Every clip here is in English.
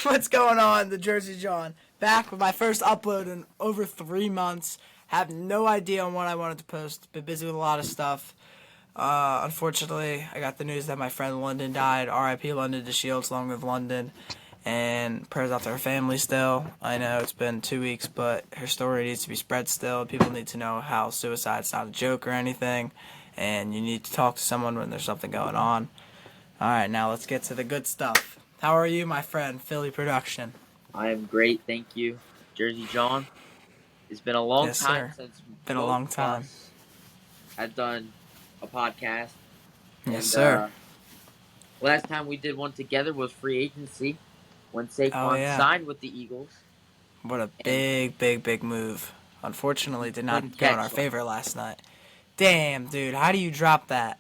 What's going on? The Jersey Jawn. Back with my first upload in over 3 months. Have no idea on what I wanted to post. Been busy with a lot of stuff. Unfortunately, I got the news that my friend London died. R.I.P. London to Shields, along with London. And prayers out to her family still. I know it's been 2 weeks, but her story needs to be spread still. People need to know how suicide's not a joke or anything. And you need to talk to someone when there's something going on. Alright, now let's get to the good stuff. How are you, my friend, Philly Production? I am great, thank you, Jersey John. It's been a long Yes, time sir. since Been a both long of time. us have done a podcast. Yes, And sir. last time we did one together was free agency when Oh, Saquon yeah. signed with the Eagles, What a and big move. Unfortunately, he did couldn't not go in our catch one. favor last night. Damn, dude, how do you drop that?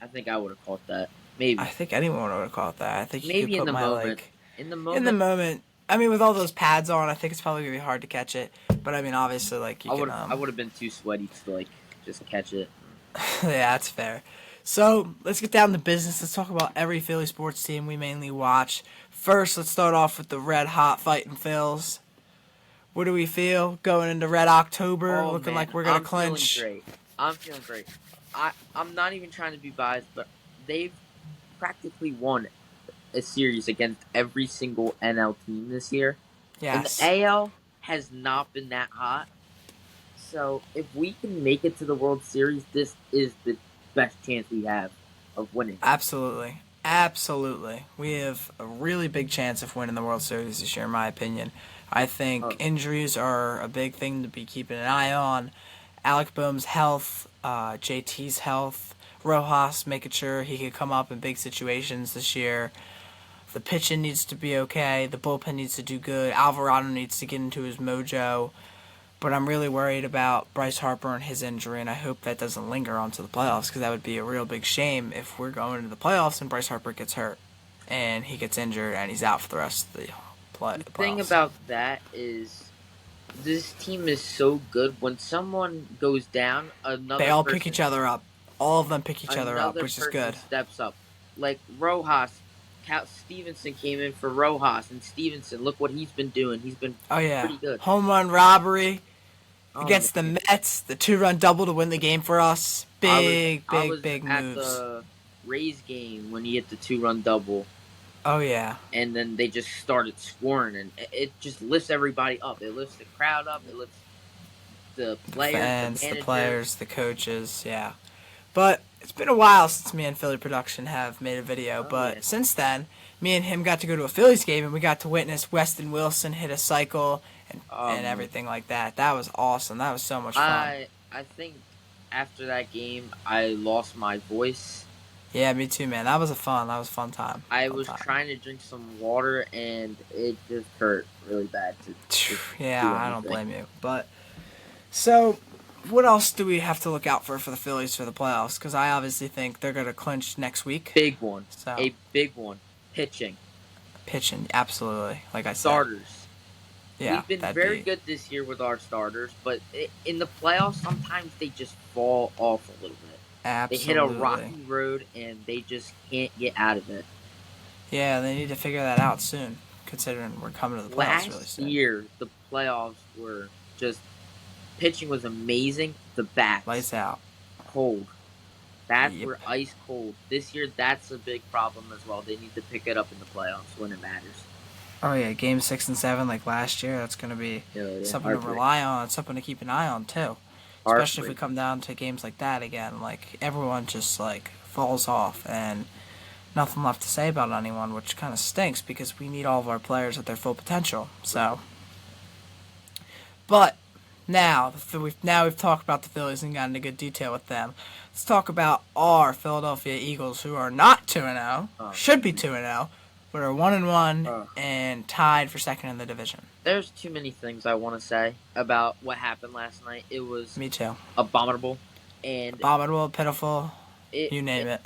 I think I would have caught that. I Maybe, think anyone would have caught that. I think you could maybe in put the my, moment. In the in the moment, moment. I mean, with all those pads on, I think it's probably going to be hard to catch it. But, I mean, obviously, you I can, would I would have been too sweaty to just catch it. yeah, that's fair. So, let's get down to business. Let's talk about every Philly sports team we mainly watch. First, let's start off with the red hot fighting Phils. What do we feel going into Red October? Oh Looking man, like we're going to I'm feeling clinch. great. I'm feeling great. I'm not even trying to be biased, but they've practically won a series against every single NL team this year. And the Yes, AL has not been that hot. So if we can make it to the World Series, this is the best chance we have of winning. absolutely. Absolutely. We have a really big chance of winning the World Series this year, in my opinion. I think Oh, injuries are a big thing to be keeping an eye on. Alec Boehm's health, JT's health, Rojas making sure he could come up in big situations this year. The pitching needs to be okay. The bullpen needs to do good. Alvarado needs to get into his mojo. But I'm really worried about Bryce Harper and his injury, and I hope that doesn't linger onto the playoffs because that would be a real big shame if we're going into the playoffs and Bryce Harper gets hurt and he gets injured and he's out for the rest of the the thing playoffs. about that is this team is so good. When someone goes down, They all pick each other up. All of them pick each other up, another which is person good. steps up. Like Rojas, Cal Stevenson came in for Rojas, and Stevenson, look what he's been doing. He's been Oh yeah, pretty good. home run robbery Oh against the man, Mets, the 2-run double to win the game for us. I was Big at moves. the Rays game when he hit the 2-run double, Oh yeah, and then they just started scoring, and it just lifts everybody up. It lifts the crowd up. It lifts the the players, the fans, the manager. players, the coaches, yeah. But it's been a while since me and Philly Production have made a video. Oh yeah. But since then, me and him got to go to a Phillies game and we got to witness Weston Wilson hit a cycle and Um, everything like that. That was awesome. That was so much fun. I think after that game, I lost my voice. Yeah, me too, man. That was a fun time. I Fun was time. trying to drink some water, and it just hurt really bad to just Yeah, do I don't anything. blame you. But so, what else do we have to look out for the Phillies for the playoffs? Because I obviously think they're going to clinch next week. Big one, So, a big one. Pitching pitching, absolutely. Like I said, starters. yeah, We've been that'd very be good this year with our starters, but in the playoffs, sometimes they just fall off a little bit. They hit a absolutely. rocky road, and they just can't get out of it. Yeah, they need to figure that out soon, considering we're coming to the playoffs really Last soon. year, the playoffs were just pitching was amazing. The bats Lights out. cold. Bats Yep. were ice cold. This year, that's a big problem as well. They need to pick it up in the playoffs when it matters. Oh yeah, game 6 and 7 like last year. That's gonna be Yeah, something to heartbreak. rely on, something to keep an eye on too. Especially if we come Heartbreaking. down to games like that again, like everyone just like falls off and nothing left to say about anyone, which kind of stinks because we need all of our players at their full potential. So, but now we've talked about the Phillies and gotten into good detail with them. Let's talk about our Philadelphia Eagles, who are not 2-0, Oh, should be 2-0, but are 1-1 uh, and tied for second in the division. there's too many things I want to say about what happened last night. It was Me too. abominable, and Abominable, pitiful, it, you name it it.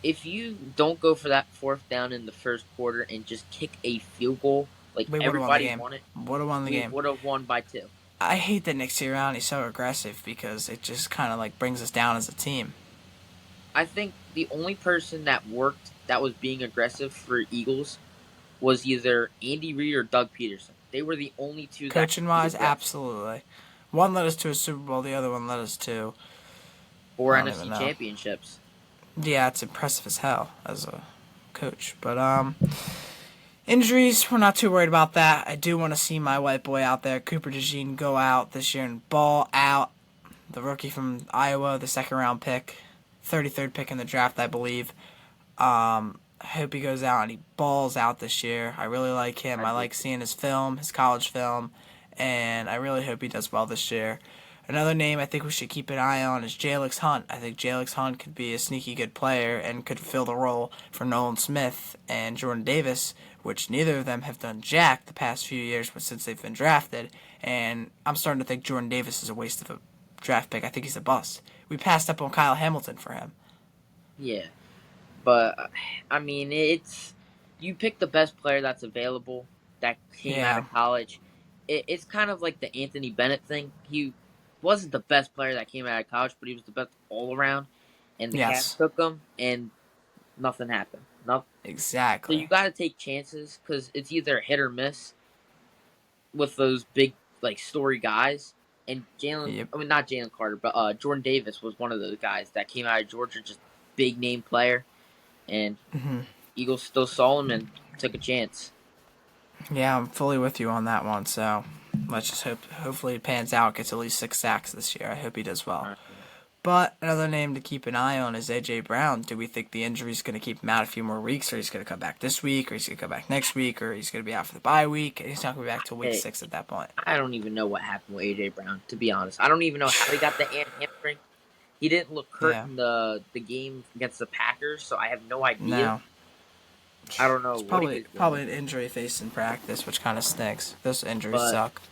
if you don't go for that fourth down in the first quarter and just kick a field goal like We would have won the everybody game. wanted, Would have won the we game. would have won by 2. I hate that Nick Sirianni's so aggressive because it just kind of like brings us down as a team. I think the only person that worked that was being aggressive for Eagles was either Andy Reid or Doug Peterson. They were the only two that Coaching wise, competed with absolutely. One led us to a Super Bowl, the other one led us to, 4 I don't even NFC know. championships. Yeah, it's impressive as hell as a coach. But injuries, we're not too worried about that. I do want to see my white boy out there, Cooper DeJean, go out this year and ball out. The rookie from Iowa, the second round pick, 33rd pick in the draft, I believe. I hope he goes out and he balls out this year. I really like him. I like seeing his film, his college film, and I really hope he does well this year. Another name I think we should keep an eye on is Jalix Hunt. I think Jalix Hunt could be a sneaky good player and could fill the role for Nolan Smith and Jordan Davis, which neither of them have done jack the past few years since they've been drafted. And I'm starting to think Jordan Davis is a waste of a draft pick. I think he's a bust. We passed up on Kyle Hamilton for him. Yeah, but I mean, it's you pick the best player that's available that came out Yeah. of college. It's kind of like the Anthony Bennett thing. He wasn't the best player that came out of college, but he was the best all around. And the Cavs Yes. took him, and nothing happened. Nothing. So you Exactly. got to take chances because it's either hit or miss with those big like story guys. And Jalen, Yep. I mean not Jalen Carter, but Jordan Davis was one of those guys that came out of Georgia, just big name player, and Hmm. Eagles still saw him and took a chance. Yeah, I'm fully with you on that one. So let's just hope, hopefully, it pans out. Gets at least 6 sacks this year. I hope he does well. But another name to keep an eye on is A.J. Brown. Do we think the injury is going to keep him out a few more weeks, or he's going to come back this week, or he's going to come back next week, or he's going to be out for the bye week, and he's not going to be back till week 6 at that point? I don't even know what happened with AJ Brown. To be honest, I don't even know how he got the hamstring. He didn't look hurt Yeah. in the game against the Packers, so I have no idea. No. I don't know. It's probably an injury faced in practice, which kind of stinks. Those injuries But suck.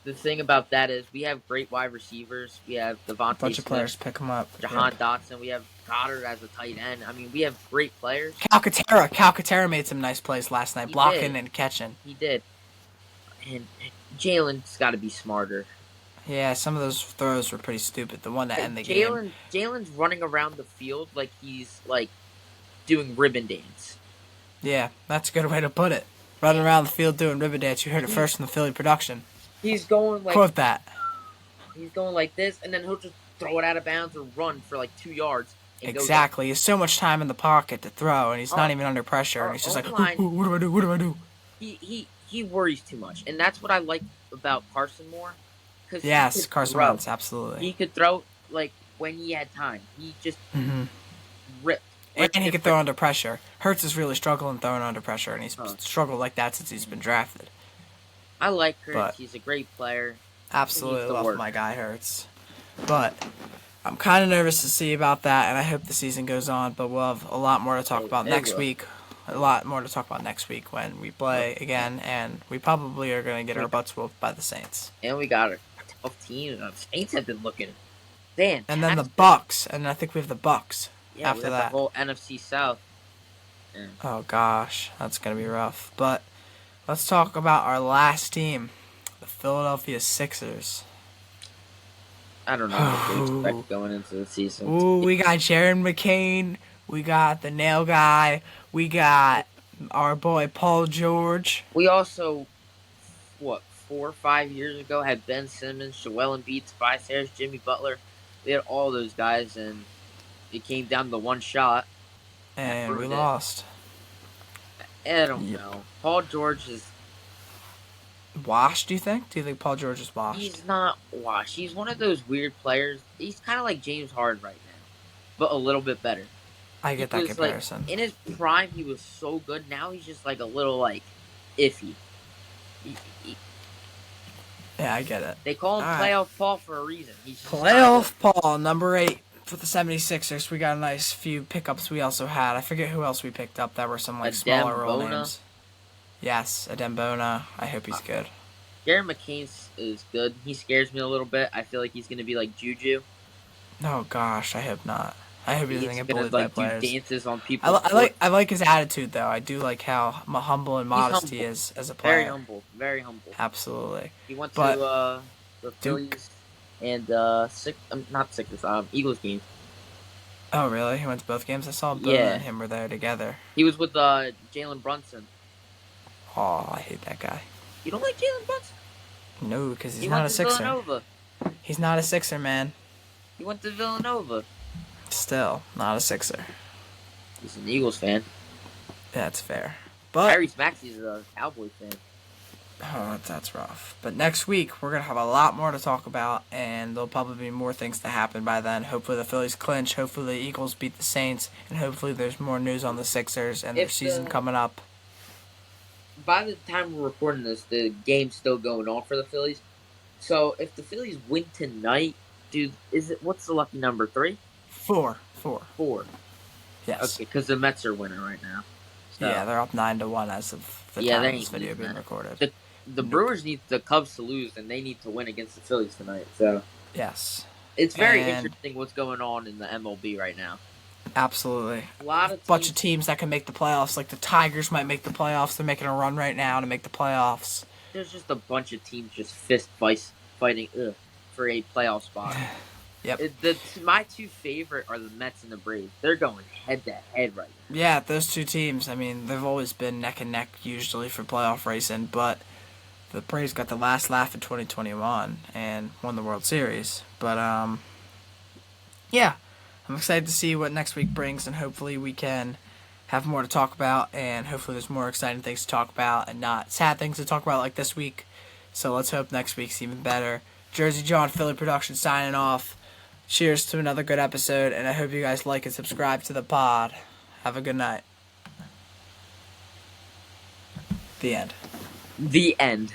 the thing about that is we have great wide receivers. We have Devontae Bunch Smith, of players pick them up. Jahan Dotson. We have Goddard as a tight end. I mean, we have great players. Calcaterra made some nice plays last night, He blocking did. and catching. He did. And Jalen's got to be smarter. Yeah, some of those throws were pretty stupid. The one to end the game. Jalen's running around the field like he's like doing ribbon dance. Yeah, that's a good way to put it. Running around the field doing ribbon dance. You heard it first from the Philly production. He's going like Quote that. He's going like this, and then he'll just throw it out of bounds or run for like 2 yards. Exactly. He has so much time in the pocket to throw, and he's not even under pressure. And he's just like, what do I do? What do I do? He worries too much, and that's what I like about Carson Moore. Yes, Carson Wentz, absolutely. He could throw like when he had time. He just ripped. And he could throw under pressure. Hurts is really struggling throwing under pressure, and he's struggled like that since he's been drafted. I like Hurts. He's a great player. Absolutely love my guy Hurts. But I'm kind of nervous to see about that, and I hope the season goes on. But we'll have a lot more to talk about next week. A lot more to talk about next week when we play again, and we probably are going to get our butts whooped by the Saints. And we got a tough team. The Saints have been looking fantastic. And then the Bucks, and I think we have the Bucks after that. The whole NFC South. Yeah. Oh gosh, that's going to be rough. But let's talk about our last team, the Philadelphia Sixers. I don't know what to expect going into the season. Ooh, we got Jaron McCain. We got the nail guy. We got our boy Paul George. We also, 4 or 5 years ago, had Ben Simmons, Joel Embiid, Tobias Harris, Jimmy Butler. We had all those guys, and it came down to one shot. And we lost. I don't know. Paul George is washed, do you think? Do you think Paul George is washed? He's not washed. He's one of those weird players. He's kind of like James Harden right now, but a little bit better. I get that comparison. Like, in his prime, he was so good. Now he's just like a little like iffy. Yeah, I get it. They call him Playoff Paul for a reason. He's Playoff Paul, number 8 for the 76ers. We got a nice few pickups we also had. I forget who else we picked up that were some like smaller role names. Yes, Adembona. I hope he's good. Jaron McCain is good. He scares me a little bit. I feel like he's going to be like Juju. Oh gosh, I hope not. I hope he doesn't get bullied by players. Do dances on people. I like his attitude though. I do like how humble and modest he is as a player. Very humble. Very humble. Absolutely. He went to the Phillies and Eagles game. Oh really? He went to both games. I saw Boone and him were there together. He was with Jalen Brunson. Oh, I hate that guy. You don't like Jalen Brunson? No, because he's He not went a to Sixer. Villanova. He's not a Sixer, man. He went to Villanova. Still, not a Sixer. He's an Eagles fan. That's fair. But Tyrese Maxey's a Cowboy fan. oh, that's rough. But next week, we're going to have a lot more to talk about, and there'll probably be more things to happen by then. Hopefully the Phillies clinch, hopefully the Eagles beat the Saints, and hopefully there's more news on the Sixers and their season coming up. By the time we're recording this, the game's still going on for the Phillies. So if the Phillies win tonight, dude, what's the lucky number? 3? 4. 4. Yes. Okay, because the Mets are winning right now. So. Yeah, they're up 9-1 as of the time of this video being recorded. The Brewers need the Cubs to lose, and they need to win against the Phillies tonight. So yes, it's very interesting what's going on in the MLB right now. Absolutely, a lot of bunch of teams that can make the playoffs. Like the Tigers might make the playoffs. They're making a run right now to make the playoffs. There's just a bunch of teams just fighting for a playoff spot. Yep. My two favorite are the Mets and the Braves. They're going head to head right now. Yeah, those two teams. I mean, they've always been neck and neck usually for playoff racing, but the Braves got the last laugh in 2021 and won the World Series. But yeah, I'm excited to see what next week brings, and hopefully we can have more to talk about, and hopefully there's more exciting things to talk about and not sad things to talk about like this week. So let's hope next week's even better. Jersey Jawn, Philly Production signing off. Cheers to another good episode, and I hope you guys like and subscribe to the pod. Have a good night. The end. The end.